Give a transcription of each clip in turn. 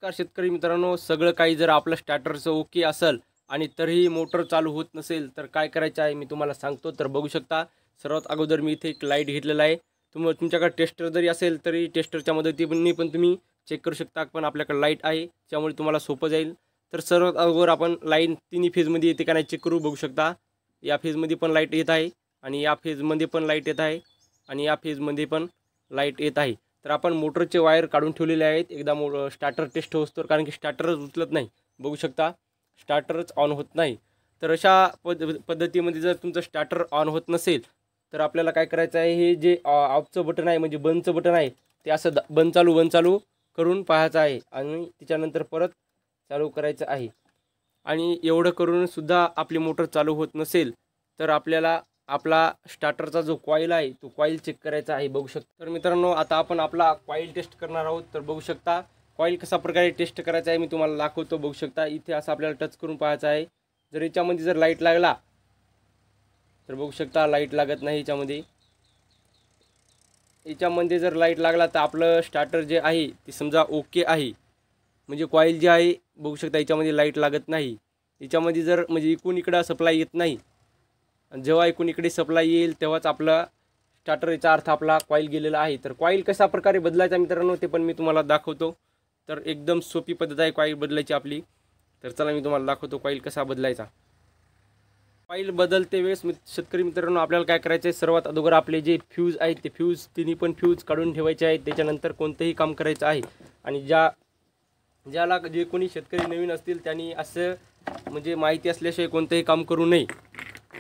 नमस्कार शेतकरी मित्रांनो, सगळं काही जर आपलं स्टार्टरचं ओके असेल आणि तरीही मोटर चालू होत नसेल तर काय करायचं आहे मी तुम्हाला सांगतो. तर बघू शकता, सर्वात अगोदर मी इथे एक लाईट घेतलेला आहे. तुमच्याकडे टेस्टर जरी असेल तरी टेस्टरच्या मदतीने पण तुम्ही चेक करू शकता. पण आपल्याकडे लाईट आहे त्यामुळे तुम्हाला सोपं जाईल. तर सर्वात अगोदर आपण लाईन तिन्ही फेजमध्ये येते का नाही चेक करू. बघू शकता, या फेजमध्ये पण लाईट येत आहे आणि या फेजमध्ये पण लाईट येत आहे आणि या फेजमध्ये पण लाईट येत आहे. तर आपण मोटरचे वायर काढून ठेवलेले आहेत. एकदा स्टार्टर टेस्ट होतो, कारण की स्टार्टरच उचलत नाही. बघू शकता, स्टार्टरच ऑन होत नाही. तर अशा पद्धतीमध्ये जर तुमचं स्टार्टर ऑन होत नसेल तर आपल्याला काय करायचं आहे, हे जे ऑफचं बटन आहे म्हणजे बंदचं बटन आहे ते असं बंद चालू करून पाहायचं आहे आणि त्याच्यानंतर परत चालू करायचं आहे. आणि एवढं करून सुद्धा आपली मोटर चालू होत नसेल तर आपल्याला आपला स्टार्टरचा जो कॉईल आहे तो कॉईल चेक करायचा आहे. बघू शकता. तर मित्रांनो, आता आपण आपला कॉईल टेस्ट करणार आहोत. तर बघू शकता, कॉईल कशा प्रकारे टेस्ट करायचा आहे मी तुम्हाला दाखवतो. बघू शकता, इथे असं आपल्याला टच करून पाहायचं आहे. जर याच्यामध्ये जर लाईट लागला तर बघू शकता लाईट लागत नाही. याच्यामध्ये जर लाईट लागला तर आपलं स्टार्टर जे आहे ते समजा ओके आहे. म्हणजे कॉईल जे आहे बघू शकता याच्यामध्ये लाईट लागत नाही. याच्यामध्ये जर म्हणजे इकडून इकडं सप्लाय येत नाही, जेव्हा एकूण इकडे सप्लाय येईल तेव्हाच आपला स्टार्टर, याचा अर्थ आपला कॉईल गेलेला आहे. तर कॉईल कशा प्रकारे बदलायचा मित्रांनो ते पण मी तुम्हाला दाखवतो. तर एकदम सोपी पद्धत आहे कॉईल बदलायची आपली. तर चला मी तुम्हाला दाखवतो कॉईल कसा बदलायचा. कॉईल बदलते वेळेस शेतकरी मित्रांनो आपल्याला काय करायचं आहे, सर्वात अगोदर आपले जे फ्यूज आहेत ते तिन्ही पण फ्यूज काढून ठेवायचे आहेत. त्याच्यानंतर कोणतंही काम करायचं आहे. आणि ज्याला जे कोणी शेतकरी नवीन असतील त्यांनी असं म्हणजे माहिती असल्याशिवाय कोणतंही काम करू नये.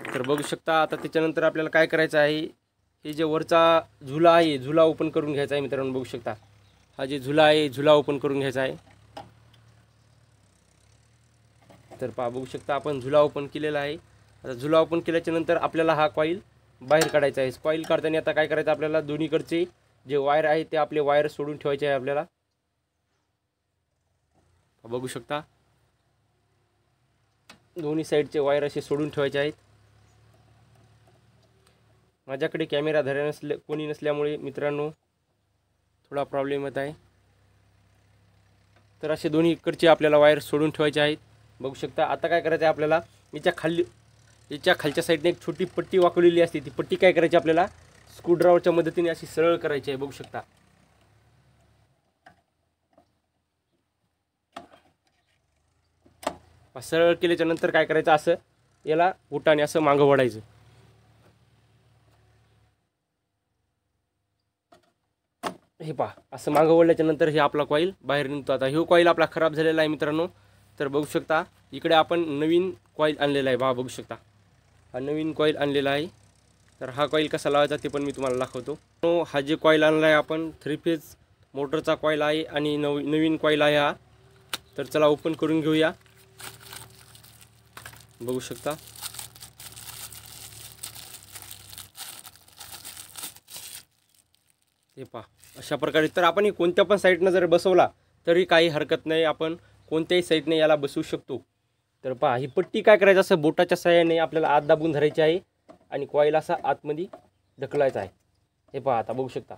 तर बघू शकता, आता त्याच्यानंतर आपल्याला काय करायचं आहे, हे जे वरचा झुला आहे झुला ओपन करून घ्यायचा आहे मित्रांनो. बघू शकता, हा जे झुला आहे झुला ओपन करून घ्यायचा आहे. तर बघू शकता आपण झुला ओपन केलेला आहे. आता झुला ओपन केल्याच्या नंतर आपल्याला हा कॉईल बाहेर काढायचा आहे. कॉईल काढताना आता काय करायचं, आपल्याला दोन्हीकडचे जे वायर आहे ते आपले वायर सोडून ठेवायचे आहे. आपल्याला बघू शकता, दोन्ही साईडचे वायर असे सोडून ठेवायचे आहेत. माझ्याकडे कॅमेरा कोणी नसल्यामुळे मित्रांनो थोडा प्रॉब्लेम येत आहे. तर असे दोन्ही इकडचे आपल्याला वायर सोडून ठेवायचे आहेत. बघू शकता, आता काय करायचं आहे, आपल्याला याच्या खालच्या साईडने एक छोटी पट्टी वाकवलेली असते. ती पट्टी काय करायची, आपल्याला स्क्रूड्रायव्हरच्या मदतीने अशी सरळ करायची आहे. बघू शकता, सरळ केल्याच्या नंतर काय करायचं, असं याला बोटाने असं मागं वळायचं. हे पहा, असं मागं वळल्याच्या नंतर हे आपला कॉईल बाहेर निघतो. आता हे कॉईल आपला खराब झालेला आहे मित्रांनो. तर बघू शकता, इकडे आपण नवीन कॉईल आणलेला आहे. बघू शकता, हा नवीन कॉईल आणलेला आहे. तर हा कॉईल कसा लावायचा ते पण मी तुम्हाला दाखवतो. हा जे कॉईल आणला आहे आपण 3 फेज मोटरचा कॉईल आहे आणि नवीन कॉईल आहे हा. तर चला ओपन करून घेऊया. बघू शकता, हे पहा अशा प्रकारे. तर आपण कोणत्या पण साईडनं जर बसवला तरी काही हरकत नाही, आपण कोणत्याही साईडने याला बसवू शकतो. तर पहा, ही पट्टी काय करायचं, असं बोटाच्या सहाय्याने आपल्याला आत दाबून धरायची आहे आणि कॉईल असा आतमध्ये ढकलायचा आहे. हे पहा, आता बघू शकता,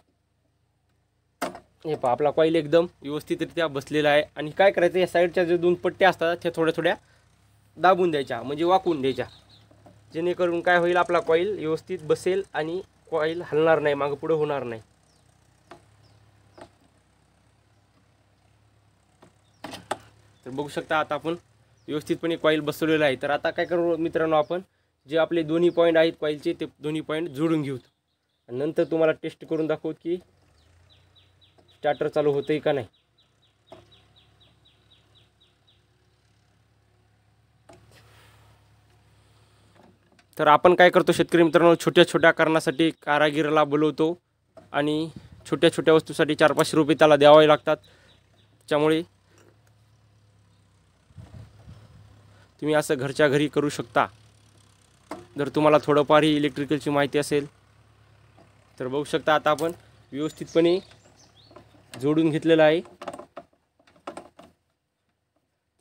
हे पहा आपला कॉईल एकदम व्यवस्थितरित्या बसलेला आहे. आणि काय करायचं, या साईडच्या जे 2 पट्ट्या असतात त्या थोड्या थोड्या दाबून द्यायच्या, म्हणजे वाकून द्यायच्या, जेणेकरून काय होईल, आपला कॉईल व्यवस्थित बसेल आणि कॉईल हलणार नाही, मागं पुढं होणार नाही. तर बघू शकता, आता आपण व्यवस्थितपणे कॉईल बसवलेला आहे. तर आता काय करू मित्रांनो, आपण जे आपले दोन्ही पॉईंट आहेत कॉईलचे ते दोन्ही पॉईंट जोडून घेऊ. नंतर तुम्हाला टेस्ट करून दाखवू की स्टार्टर चालू होतंय का नाही. तर आपण काय करतो शेतकरी मित्रांनो, छोट्या छोट्या कारणासाठी कारागिराला बोलवतो आणि छोट्या छोट्या वस्तूसाठी 400-500 रुपये त्याला द्यावे लागतात. त्यामुळे तुम्ही असं घरच्या घरी करू शकता जर तुम्हाला थोडंफारही इलेक्ट्रिकलची माहिती असेल तर. बघू शकता, आता आपण व्यवस्थितपणे जोडून घेतलेलं आहे.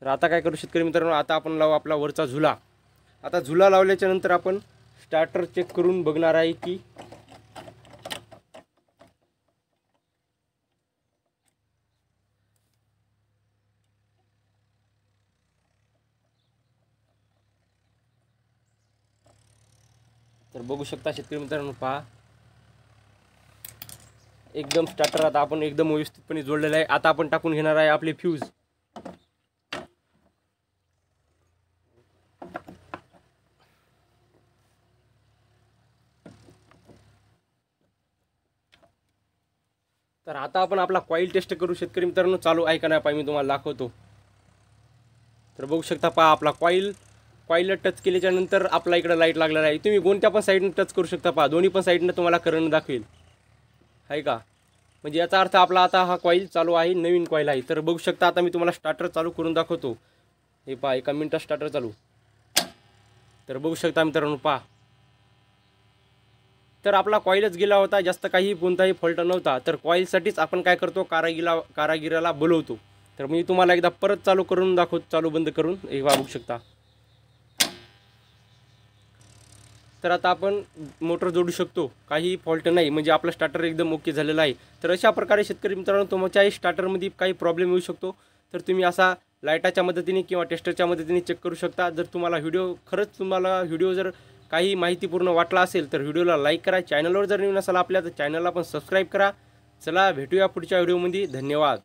तर आता काय करू शेतकरी मित्रांनो, आता आपण लावू आपला वरचा झुला. आता झुला लावल्याच्या नंतर आपण स्टार्टर चेक करून बघणार आहे की तर बघू शकता शेतकरी मित्रांनो, पहा एकदम स्टार्टर आता आपण एकदम व्यवस्थितपणे जोडलेलं आहे. आता आपण टाकून घेणार आहे आपले फ्यूज. तर आता आपण आपला कॉईल टेस्ट करू शेतकरी मित्रांनो. चालू आहे का नाही पाहिजे मी तुम्हाला दाखवतो. तर बघू शकता, पहा आपला कॉईलला टच केल्याच्या नंतर आपला इकडे लाईट लागलेला आहे. तुम्ही कोणत्या पण साईडने टच करू शकता. पहा दोन्ही पण साईडनं तुम्हाला करंट दाखवेल, आहे का. म्हणजे याचा अर्थ आपला आता हा कॉईल चालू आहे, नवीन कॉईल आहे. तर बघू शकता आता मी तुम्हाला स्टार्टर चालू करून दाखवतो. हे पहा, 1 मिनिटात स्टार्टर चालू. तर बघू शकता मित्रांनो, पहा तर आपला कॉईलच गेला होता, जास्त काही कोणताही फॉल्ट नव्हता. तर कॉईलसाठीच आपण काय करतो, कारागिराला बोलवतो. तर मी तुम्हाला एकदा परत चालू करून दाखवतो, चालू बंद करून. हे बघू शकता. तर आता आपण मोटर जोडू शकतो, काही फॉल्ट नाही. म्हणजे आपला स्टार्टर एकदम ओके झालेला आहे. तर अशा प्रकारे शेतकरी मित्रांनो, तुमच्याही स्टार्टरमध्ये काही प्रॉब्लेम येऊ शकतो. तर तुम्ही असा लाईटाच्या मदतीने किंवा टेस्टरच्या मदतीने चेक करू शकता. जर तुम्हाला व्हिडिओ जर काही माहितीपूर्ण वाटला असेल तर व्हिडिओला लाईक करा. चॅनलवर जर नवीन असाल आपल्या तर चॅनलला पण सबस्क्राईब करा. चला भेटूया पुढच्या व्हिडिओमध्ये. धन्यवाद.